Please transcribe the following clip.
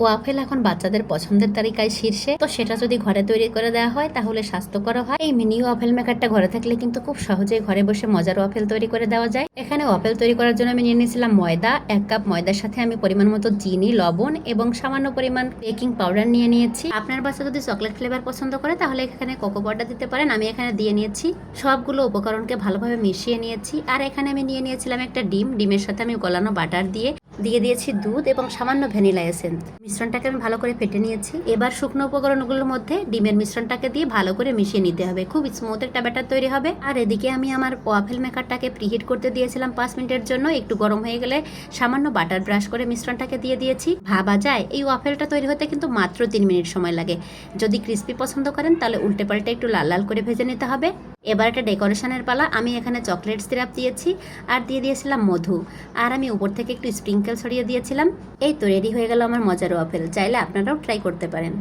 Waffle এখন বাচ্চাদের পছন্দের তালিকায় শীর্ষে, তো সেটা যদি ঘরে তৈরি করে দেওয়া হয় তাহলে স্বাস্থ্যকর হয়। এই মিনি ওয়াফেল মেকারটা ঘরে থাকলে কিন্তু খুব সহজেই ঘরে বসে মজার ওয়াফেল তৈরি করে দেওয়া যায়। এখানে ওয়াফেল তৈরি করার জন্য আমি নিয়ে নিয়েছিলাম ময়দা, 1 কাপ ময়দার সাথে আমি পরিমাণ মতো চিনি, লবণ এবং সামান্য পরিমাণ বেকিং পাউডার নিয়ে নিয়েছি। আপনার বাচ্চা যদি চকলেট ফ্লেভার পছন্দ করে তাহলে এখানে কোকো পাউডার দিতে পারেন, আমি এখানে দিয়ে নিয়েছি। সবগুলো উপকরণকে ভালোভাবে মিশিয়ে নিয়েছি। আর এখানে আমি নিয়ে নিয়েছিলাম একটা ডিমের সাথে আমি গলানো বাটার দিয়ে দিয়েছি দুধ এবং সামান্য ভ্যানিলা এসেন্স। মিশ্রণটাকে আমি ভালো করে ফেটে নিয়েছি। এবার শুকনো উপকরণগুলোর মধ্যে ডিমের মিশ্রণটাকে দিয়ে ভালো করে মিশিয়ে নিতে হবে, খুব স্মুথ একটা ব্যাটার তৈরি হবে। আর এদিকে আমি আমার ওয়াফেল মেকারটাকে প্রিহিট করতে দিয়েছিলাম 5 মিনিটের জন্য। একটু গরম হয়ে গেলে সামান্য বাটার ব্রাশ করে মিশ্রণটাকে দিয়ে দিয়েছি। ভাবা যায় এই ওয়াফেলটা তৈরি হতে কিন্তু মাত্র 3 মিনিট সময় লাগে। যদি ক্রিস্পি পছন্দ করেন তাহলে উল্টে পাল্টে একটু লাল লাল করে ভেজে নিতে হবে। এবার একটা ডেকোরেশনের পালা। আমি এখানে চকলেট সিরাপ দিয়েছি আর দিয়ে দিয়েছিলাম মধু, আর আমি উপর থেকে একটু স্প্রিঙ্কেল ছড়িয়ে দিয়েছিলাম। এই তো রেডি হয়ে গেল আমার মজার ওয়াফেল। চাইলে আপনারাও ট্রাই করতে পারেন।